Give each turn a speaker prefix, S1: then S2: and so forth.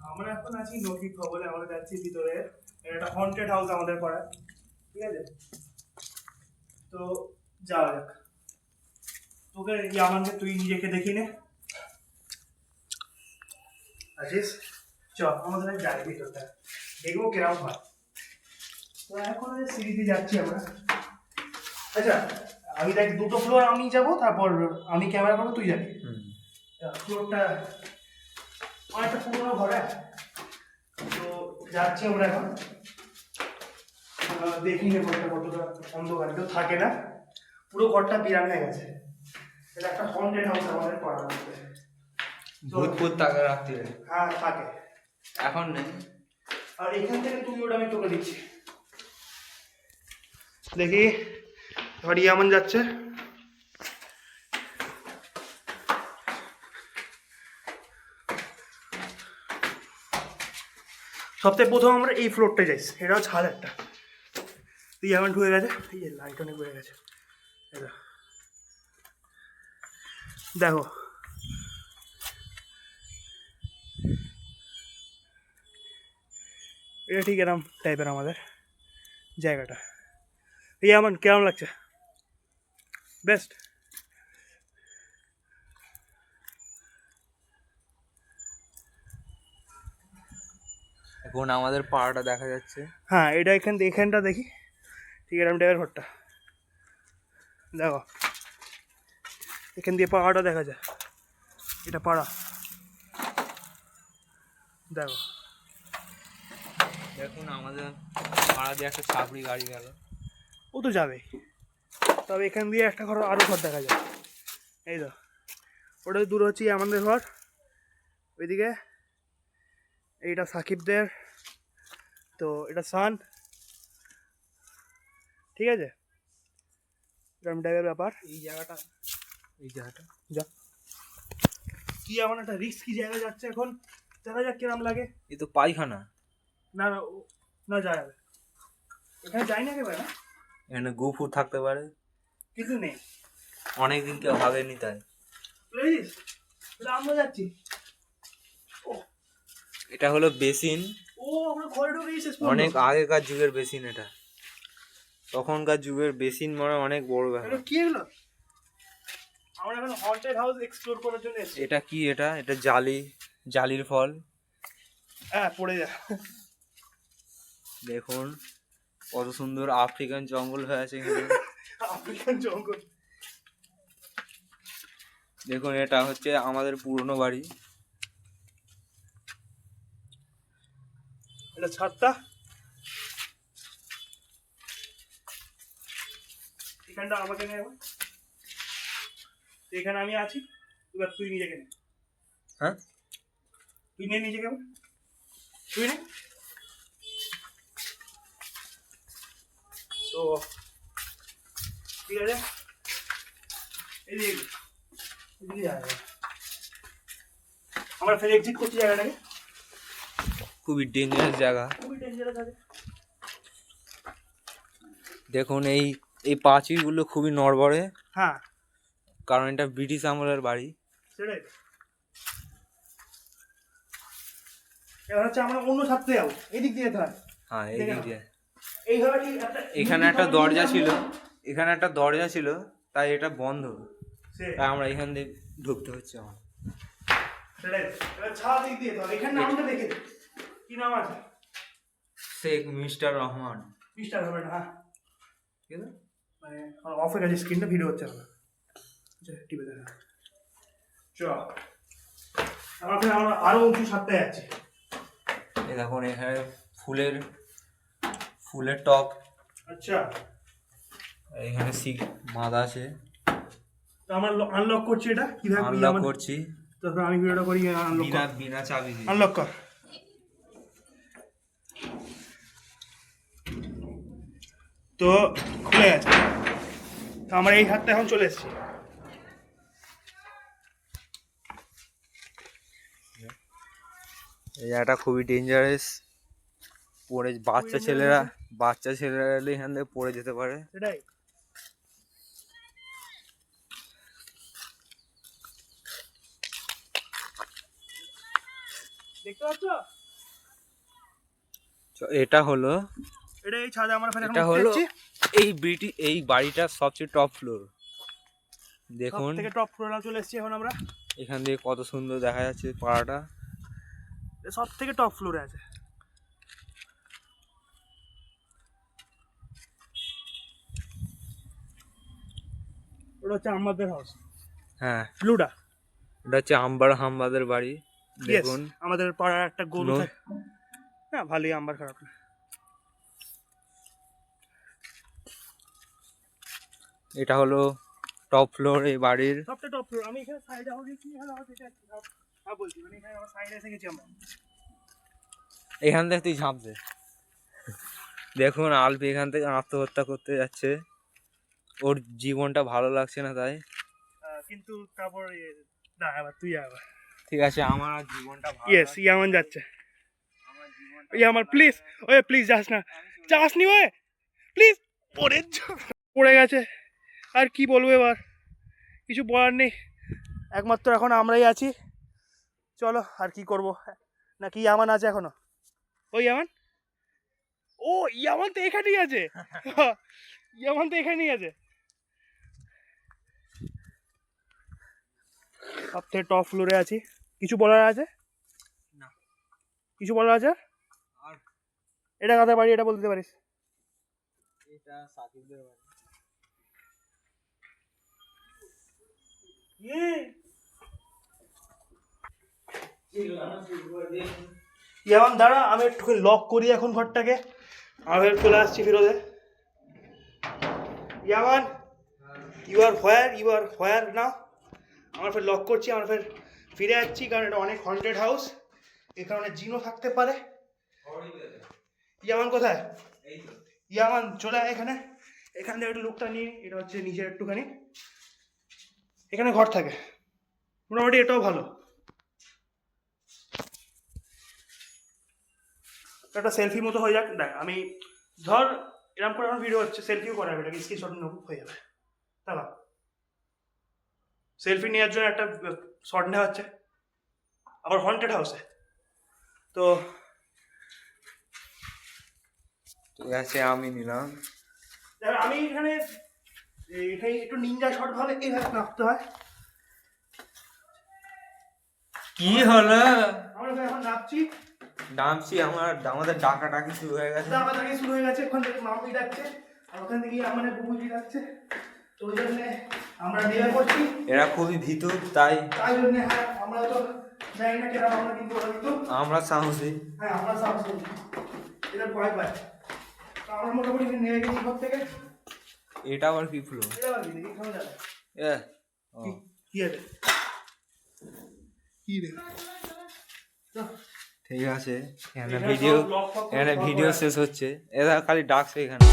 S1: আমরা এখন আছি নকিক খবরে, আমরা যাচ্ছি ভিতরে। একটা হন্টেড হাউস আমাদের পাড়ায়, ঠিক আছে? তো যাওয়া যাক। তোকে আমাকে তুই নিজেকে দেখি নে আছিস। চ আমাদের যাই ভিতরটা, দেখবো কেরম হয়। তো এখন সিঁড়িতে যাচ্ছি আমরা। আচ্ছা, আমি দেখ দুটো ফ্লোর আমি যাব, তারপর আমি ক্যামেরা করবো, তুই যাবি। ফ্লোরটা অনেকটা পুরোনো ঘরে, তো যাচ্ছি আমরা এখন। দেখি নে ঘরটা কতটা অন্ধকার, কেউ থাকে না, পুরো ঘরটা বিরান হয়ে গেছে। এটা একটা হন্টেড হাউস আমাদের পাড়ার মধ্যে।
S2: ভূত ভূত থাকে রাত্রিরে?
S1: হ্যাঁ থাকে,
S2: এখন নেই।
S1: আর এখান থেকে তুই ওটা আমি তোকে দিচ্ছি। দেখি এবার ইয়ামান যাচ্ছে। সবথেকে প্রথম আমরা এই ফ্লোরটা যাই, এটাও ছাদ একটা। ইয়ামান ঢুকে গেছে, এই যে লাইট অনেক বেড়ে গেছে। এটা দেখো, এটা ঠিক এরকম টাইপের আমাদের জায়গাটা। ইয়ামান কেমন লাগছে? বেস্ট।
S2: এখন আমাদের পাড়াটা দেখা যাচ্ছে।
S1: হ্যাঁ, এটা এখানটা দেখি, ঠিক এরকম টাইপের ঘরটা দেখো। এখান দিয়ে পাহাড়টা দেখা যায়, এটা পাড়া দেখো।
S2: দেখুন আমাদের পাড়া দিয়ে একটা ছাপড়ি গাড়ি গেল।
S1: ও তো যাবেই, তবে এখান দিয়ে একটা ঘর, আরও ঘর দেখা যায়। এই তো ওটা দূর হচ্ছে আমাদের ঘর, ওইদিকে এইটা সাকিবদের, তো এটা সান, ঠিক আছে? এরকম টাইপের ব্যাপার।
S2: এই জায়গাটা
S1: যা, কি এমন একটা রিস্কি জায়গা যাচ্ছে এখন, দেখা যাক কিরম লাগে।
S2: এই তো পায়খানা।
S1: না না না, যায় যাবে, এখানে যাই না একেবারে,
S2: এখানে গুফু থাকতে পারে,
S1: কিছু নেই।
S2: অনেকদিন কেউ ভাবেনি তাই।
S1: প্লিজ, আমরা যাচ্ছি। ও
S2: এটা হলো বেসিন।
S1: ও আমরা ঘরে ঢুকে গেছি।
S2: অনেক আগেকার যুগের বেসিন এটা। তখনকার যুগের বেসিন মানে অনেক বড় ব্যাপার।
S1: কি এগুলো? আমরা এখন হন্টেড হাউস এক্সপ্লোর করার জন্য এসেছি।
S2: এটা কি? এটা জালির ফল।
S1: হ্যাঁ, পড়ে যা।
S2: দেখুন কত সুন্দর আফ্রিকান জঙ্গল হয়ে আছে এখানে।
S1: আফ্রিকান জঙ্গল।
S2: দেখুন এটা হচ্ছে আমাদের পুরনো বাড়ি।
S1: এটা ছাদটা, এখানটা আমাকে নেই। এখানে আমি আছি, এবার তুই নিজেকে নে।
S2: হ্যাঁ,
S1: তুই নে নিজেকে, তুই নে। তো ঠিক আছে, এদিকে আমরা ফের এক্সিট করছি জায়গাটাকে।
S2: খুবই ডেঞ্জারাস জায়গা।
S1: খুবই ডেঞ্জারাস আছে।
S2: দেখুন এই পাঁচিলগুলো খুবই নড়বড়ে,
S1: হ্যাঁ
S2: কারণ এটা ব্রিটিশ আমলের বাড়ি।
S1: সেটাই। এবার হচ্ছে আমরা অন্য ছাদতে যাবো, এদিক দিয়ে যেতে হয়।
S2: হ্যাঁ, এই দিক দিয়ে।
S1: এইভাবে
S2: এখানে একটা দরজা ছিল, তাই এটা বন্ধ, তাই আমরা এখান দিয়ে ঢুকতে হচ্ছে আমার।
S1: সেটাই। এবার ছাদ দিক দিয়ে যেতে হবে। এখানে নামটা দেখে দে, কি নাম আছে?
S2: শেখ মিস্টার রহমান।
S1: মিস্টার হবে না, হ্যাঁ
S2: ঠিক আছে,
S1: মানে অফ হয়ে গেছে স্ক্রিনটা, ভিডিও হচ্ছে না। টিপে দেখা চ। আমরা আরো উঁচু ছাদতে যাচ্ছি।
S2: এই দেখুন এখানে ফুলের টব।
S1: আচ্ছা,
S2: এখানে মাদ আছে।
S1: তো আমরা আনলক করছি এটা কিভাবে?
S2: আনলক করছি।
S1: তারপর আমি ভিডিওটা করি, আনলক কর।
S2: বিনা চাবি দিয়ে
S1: আনলক কর। তো খুলে গেছে। তো আমরা এই হাতটা এখন চলে এসেছি।
S2: এই জায়গাটা খুবই ডেঞ্জারাস। বাচ্চা ছেলেরা এলে এখান থেকে পড়ে যেতে পারে।
S1: সেটাই। দেখতে পাচ্ছ?
S2: এটা হলো
S1: এটা এই ছাদে আমরা ফেলে
S2: এটা হলো এই বাড়িটার সবচেয়ে টপ ফ্লোর। দেখুন
S1: থেকে টপ ফ্লোরে চলে এসেছি এখন আমরা।
S2: এখান থেকে কত সুন্দর দেখা যাচ্ছে পাড়াটা।
S1: সব থেকে টপ ফ্লোরে আছে। ওটা হচ্ছে আমাদের হাউস।
S2: হ্যাঁ
S1: ব্লুটা
S2: এটা হচ্ছে হাম্বাদের বাড়ি। দেখুন
S1: আমাদের পাড়ার একটা গরু
S2: No.
S1: থাকে। হ্যাঁ ভালোই, আম্বার খারাপ না।
S2: এটা হলো টপ ফ্লোর এই বাড়ির।
S1: সবটা টপ ফ্লোর। আমি এখানে সাইডে আবার দেখি, এখানে আবার দেখে যাচ্ছি। হ্যাঁ বলছি, মানে এখানে আমার সাইডে এসে গেছি আমরা।
S2: এখান থেকে তুই ঝাঁপছে। দেখুন আলপি এখান থেকে আত্মহত্যা করতে যাচ্ছে, ওর জীবনটা ভালো লাগছে না তাই।
S1: কিন্তু তারপর না, এবার তুই আবার।
S2: ঠিক আছে আমার আর জীবনটা ভালো
S1: ইয়েস, ইয়ামান যাচ্ছে।
S2: আমার জীবনটা
S1: ইয়ামান প্লিজ, ওয়ে প্লিজ যাস না, যাস নি ওয়ে প্লিজ। পড়ে গেছে, আর কি বলবো, এবার কিছু বলার নেই। একমাত্র এখন আমরাই আছি। চলো আর কি করব। নাকি ইয়ামান আছে এখনো? ওই ইয়ামান, ও ইয়ামান তো এখানেই আছে। ইয়ামান তো এখানেই আছে। সব থেকে টপ ফ্লোরে আছি। কিছু বলার আছে?
S2: না।
S1: কিছু বলার আছে?
S2: আর
S1: এটা কাদের বাড়ি, এটা বলতে পারিস?
S2: এটা সাকিবদের বাড়ি।
S1: ইয়ামান দাঁড়া, আমি একটু লক করি এখন ঘরটাকে। আমি চলে আসছি ফিরোজে। ইয়ামান, ইউ আর হোয়ার নাও? আমার ফের লক করছি, আমার ফের ফিরে যাচ্ছি, কারণ এটা অনেক হন্টেড হাউস, এ কারণে জিনও থাকতে পারে। ইয়ামান কোথায়? ইয়ামান চলে আয় এখানে। এখান থেকে একটু লুকটা নিয়ে, এটা হচ্ছে নিচের একটুখানি, এখানে ঘর থাকে মোটামুটি, এটাও ভালো। একটা সেলফি মতো হয়ে যাক। দেখ আমি ধর এরকম করে আমার ভিডিও হচ্ছে, সেলফিও করা যাবে, এটাকে স্ক্রিনশট হয়ে যাবে। দাদা সেলফি নেওয়ার জন্য একটা শট নেওয়া হচ্ছে, আবার হন্টেড হাউসে। তো
S2: ঠিক আছে আমি নিলাম।
S1: আমি এখানে একটু নিনজা শট ভাবে এইভাবে নামতে হয়।
S2: কি হলো?
S1: আমরা এখন
S2: নামছি, আমাদের ডাকাডাকি শুরু হয়ে গেছে।
S1: ডাকাডাকি শুরু হয়ে গেছে। ওখান থেকে মামুই ডাকছে, আর ওখান থেকে মানে বুবুজি ডাকছে। তো ওই জন্য আমরা নেমে পড়ছি।
S2: এরা খুবই ভীতু, তাই
S1: জন্য হ্যাঁ, আমরা তো জানি না কেন, আমরা কিন্তু ওরা কিন্তু
S2: আমরা সাহসী।
S1: হ্যাঁ আমরা সাহসী, এটা ভয় পায়। তো আমরা মোটামুটি নেমে গেছি ঘর থেকে।
S2: এটা আবার কি ফ্লো?
S1: এটা বাকি দেখি কেমন যাবে। কি আছে? কি রে?
S2: ঠিক আছে, এখানে ভিডিও শেষ হচ্ছে। এরা খালি ডাকছে এখানে।